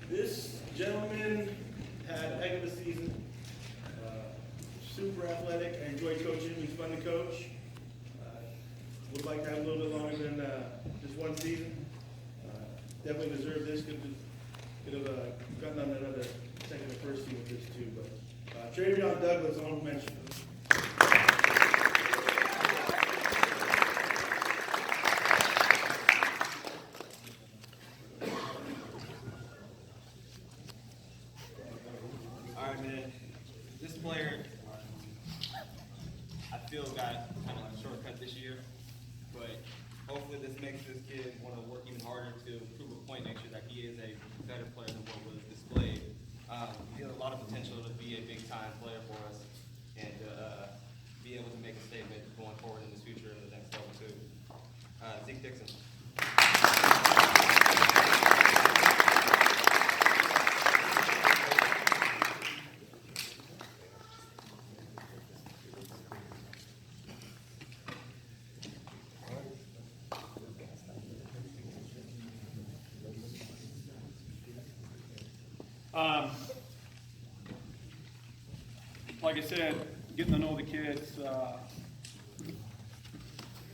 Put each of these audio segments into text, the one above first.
This gentleman had a heck of a season. Super athletic. I enjoy coaching him. He's fun to coach. Would like to have a little bit longer than just one season. Definitely deserved this. Could have gotten on another second or first team with this too. But Travion Douglas, honorable mention. All right, man. This player, I feel got kind of like a shortcut this year, but hopefully this makes this kid want to work even harder to prove a point next year that he is a better player than what was displayed. He has a lot of potential to be a big-time player for us and be able to make a statement going forward in the future in the next level too. Zeke Dixon. Like I said, getting to know the kids was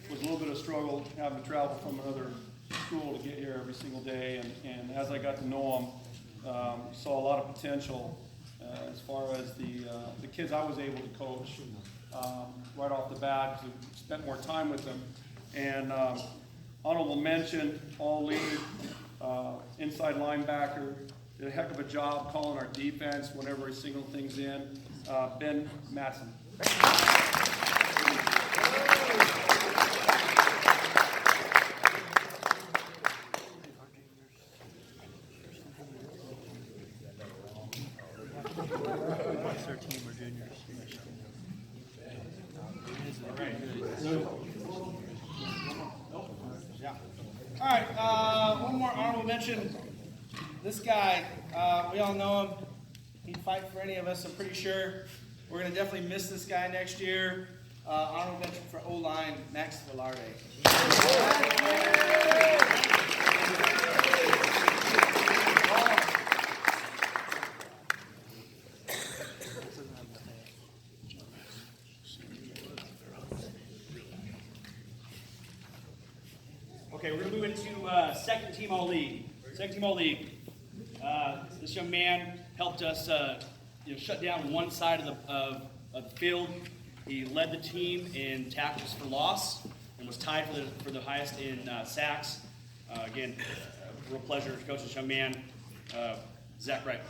a little bit of a struggle, having to travel from another school to get here every single day. And as I got to know them, saw a lot of potential as far as the kids I was able to coach right off the bat, because I spent more time with them. And honorable mention, all lead, inside linebacker, did a heck of a job calling our defense whenever he signaled things in. Ben Matson. All right, one more honorable mention. This guy, we all know him. He'd fight for any of us, I'm pretty sure. We're going to definitely miss this guy next year. Honorable mention for O-line, Max Velarde. Okay, we're going to move into second team all-league. Second team all-league. This young man helped us shut down one side of the field. He led the team in tackles for loss and was tied for the highest in sacks. Again, real pleasure to coach this young man, Zach Wright.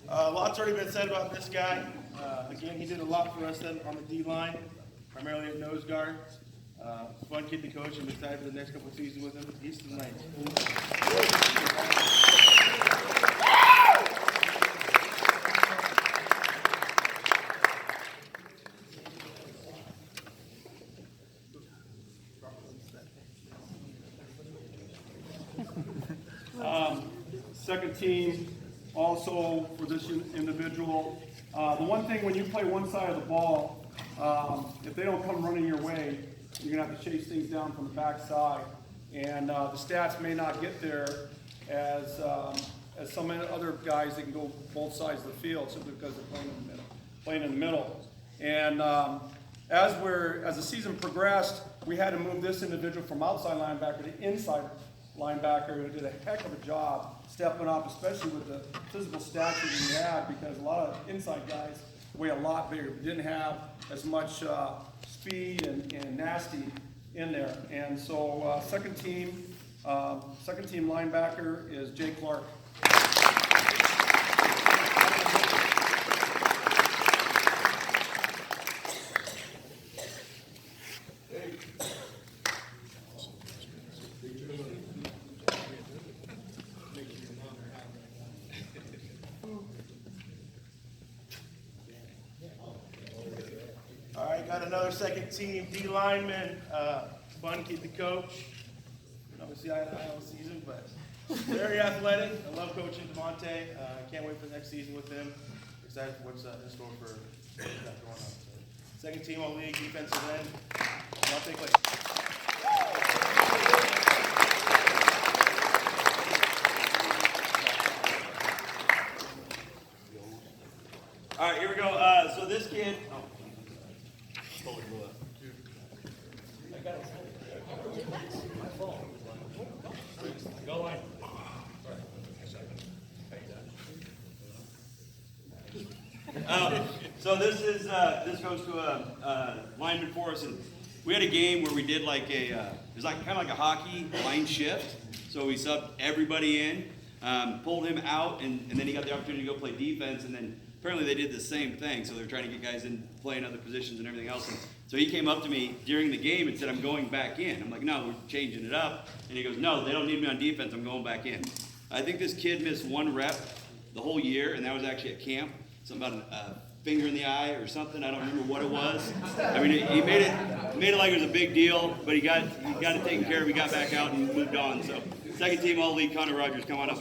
Lots already been said about this guy. Again, he did a lot for us then on the D-line, primarily at nose guard. Fun kid to coach. I'm excited for the next couple of seasons with him. He's tonight. Second team, also for this individual. The one thing when you play one side of the ball, if they don't come running your way, you're going to have to chase things down from the back side. And the stats may not get there as some other guys that can go both sides of the field simply because they're playing in the middle. And as the season progressed, we had to move this individual from outside linebacker to inside linebacker, who did a heck of a job stepping up, especially with the physical stature that he had, because a lot of inside guys weigh a lot bigger. We didn't have as much speed and nasty in there. And so second team linebacker is Jay Clark. All right, got another second team D lineman, fun kid to coach. Obviously, I don't season, but Very athletic. I love coaching Demonte. Can't wait for the next season with him. Excited for what's in store for what he's got going on. So, second team all league defensive end, Demonte Clay. All right, here we go. So this kid. Go line. So this is this goes to a lineman for us, and we had a game where we did like a it was like kind of like a hockey line shift. So we subbed everybody in, pulled him out, and then he got the opportunity to go play defense, and then apparently they did the same thing. So they're trying to get guys in playing other positions and everything else. And so he came up to me during the game and said, "I'm going back in." I'm like, "No, we're changing it up." And he goes, "No, they don't need me on defense. I'm going back in." I think this kid missed one rep the whole year, and that was actually at camp. Something about a finger in the eye or something. I don't remember what it was. I mean, he made it like it was a big deal, but he got it taken care of. He got back out and moved on. So second team all league, Connor Rogers, come on up.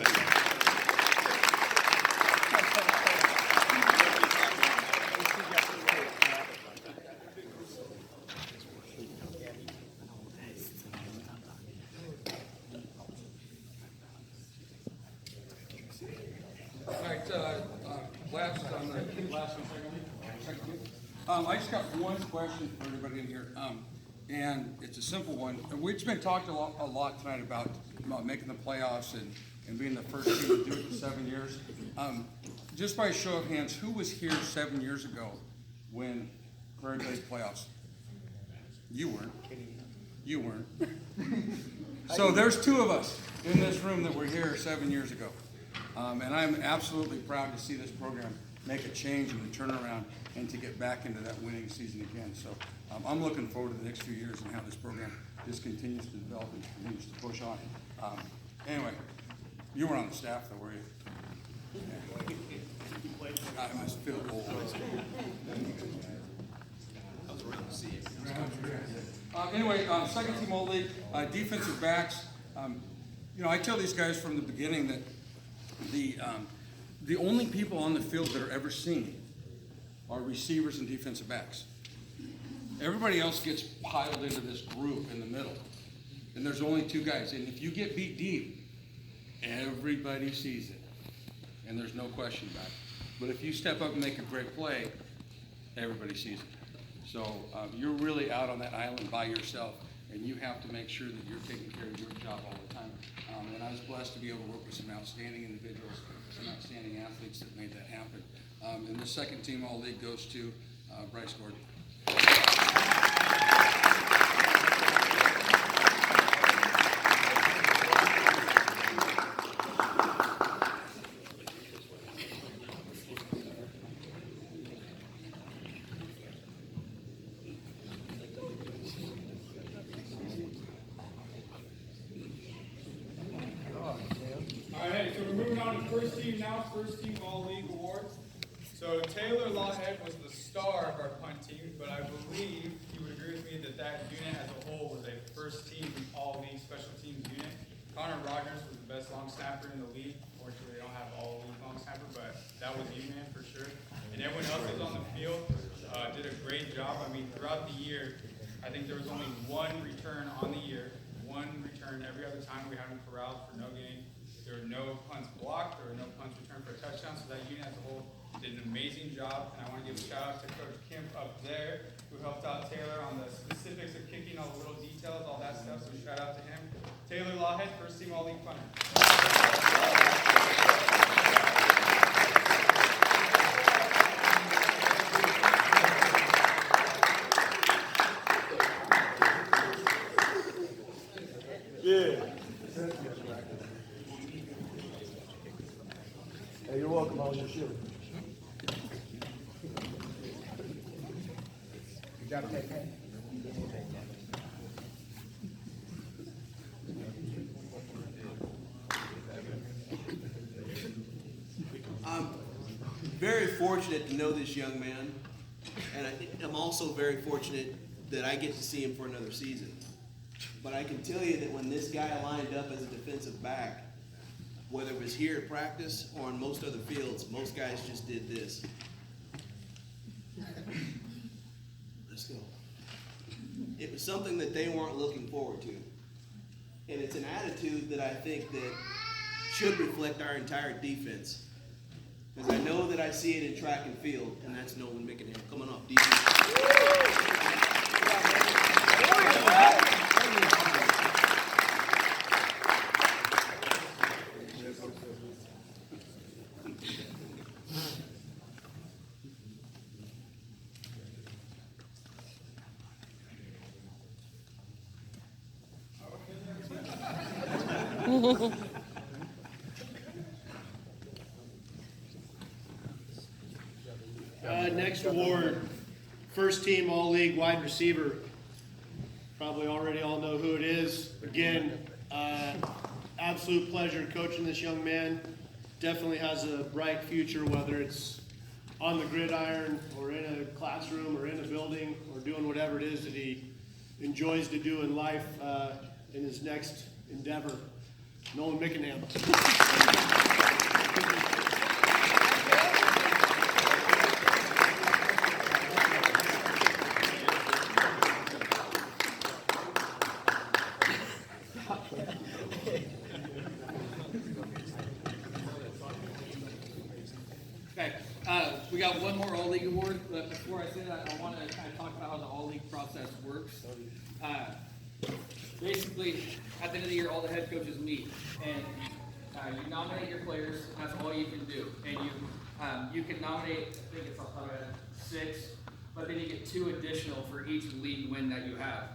I just got one question for everybody in here, and it's a simple one. We've been talking a lot tonight about making the playoffs and being the first team to do it in 7 years. Just by a show of hands, who was here 7 years ago when Prairie played playoffs? You weren't. You weren't. So there's two of us in this room that were here 7 years ago. And I'm absolutely proud to see this program make a change and a turnaround and to get back into that winning season again. So I'm looking forward to the next few years and how this program just continues to develop and continues to push on. Anyway, you were on the staff though, were you? Yeah. I must feel old. Anyway, second team all league, defensive backs. I tell these guys from the beginning that the only people on the field that are ever seen are receivers and defensive backs. Everybody else gets piled into this group in the middle, and there's only two guys. And if you get beat deep, everybody sees it, and there's no question about it. But if you step up and make a great play, everybody sees it. So you're really out on that island by yourself, and you have to make sure that you're taking care of your job all the time. And I was blessed to be able to work with some outstanding individuals, some outstanding athletes that made that happen. And the second team all league goes to Bryce Gordon. All right, so we're moving on to first team now, first team all league awards. So Taylor Lawhead was the star of our punt team, but I believe you would agree with me that that unit as a whole was a first team all league special teams unit. Connor Rogers was the best long snapper in the league. Fortunately, they don't have all league long snapper, but that was you, man, for sure. And everyone else that was on the field did a great job. I mean, throughout the year, I think there was only one return on the year, one return every other time we had them corralled for no gain. There were no punts blocked, there were no punts returned for a touchdown, so that unit as a whole did an amazing job. And I want to give a shout out to Coach Kemp up there, who helped out Taylor on the specifics of kicking, all the little details, all that stuff, so shout out to him. Taylor Lawhead, first team all league punter. Hey, you're welcome. How was your shirt? Good job, KK. I'm very fortunate to know this young man, and I'm also very fortunate that I get to see him for another season. But I can tell you that when this guy lined up as a defensive back, whether it was here at practice or on most other fields, most guys just did this. Let's go. It was something that they weren't looking forward to. And it's an attitude that I think that should reflect our entire defense. Because I know that I see it in track and field, and that's Nolan Mickenham coming off defense. Next award, first team all-league wide receiver. Probably already all know who it is. Again, absolute pleasure coaching this young man. Definitely has a bright future, whether it's on the gridiron or in a classroom or in a building or doing whatever it is that he enjoys to do in life in his next endeavor. Nolan Mickenham. Okay, we got one more All-League award, but before I say that, I want to kind of talk about how the All-League process works. Basically, at the end of the year, all the head coaches meet, and you nominate your players, and that's all you can do. And you can nominate, I think it's 6, but then you get 2 additional for each league win that you have.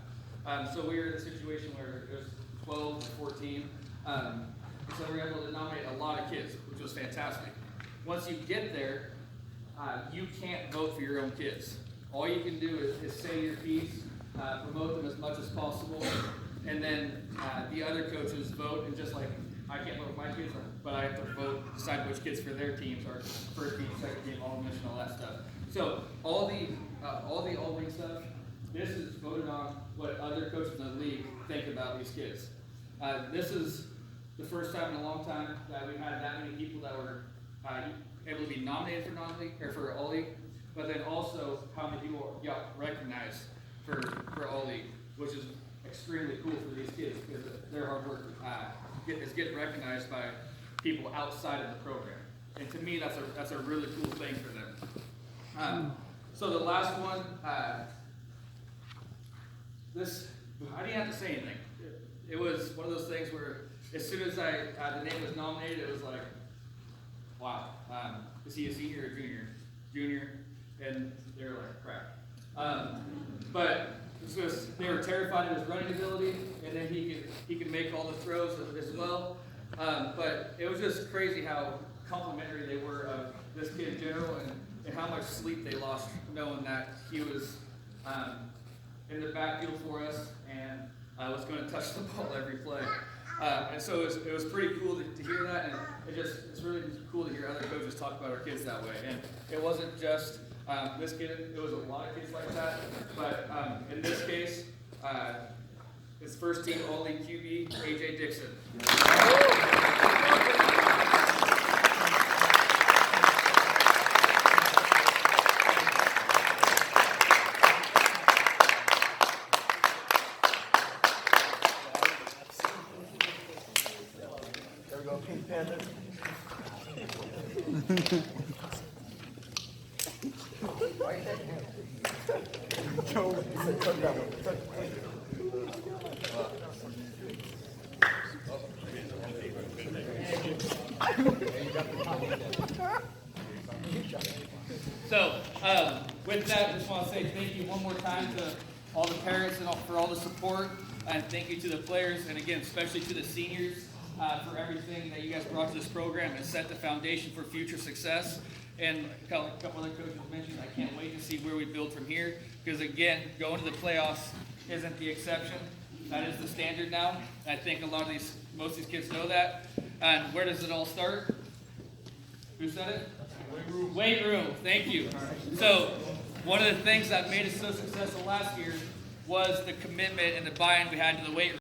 So we were in a situation where it was 12 or 14, so we were able to nominate a lot of kids, which was fantastic. Once you get there, you can't vote for your own kids. All you can do is say your piece, promote them as much as possible, and then the other coaches vote, and just like I can't vote for my kids, but I have to vote, decide which kids for their teams, or first team, second team, all mission, all that stuff. So all the all-league stuff, this is voted on what other coaches in the league think about these kids. This is the first time in a long time that we've had that many people that were able to be nominated for non-league or for all-league, but then also how many people got recognized for all-league, which is extremely cool for these kids because their hard work is getting recognized by people outside of the program. And to me, that's a really cool thing for them. So the last one, I didn't have to say anything. It was one of those things where as soon as the name was nominated, it was like, wow, is he a senior or junior? Junior, and they were like, crap. But they were terrified of his running ability, and then he could make all the throws as well. But it was just crazy how complimentary they were of this kid in general, and how much sleep they lost knowing that he was in the backfield for us and was going to touch the ball every play. And so it was pretty cool to hear that, and it's really cool to hear other coaches talk about our kids that way. And it wasn't just this kid, it was a lot of kids like that, but in this case, it's first team all-league QB, AJ Dixon. So, with that, I just want to say thank you one more time to all the parents and for all the support, and thank you to the players, and again, especially to the seniors for everything that you guys brought to this program and set the foundation for future success. And a couple other coaches mentioned, I can't wait to see where we build from here, because again, going to the playoffs isn't the exception. That is the standard now. I think most of these kids know that. And where does it all start? Who said it? Weight room. Thank you. So one of the things that made us so successful last year was the commitment and the buy-in we had to the weight room.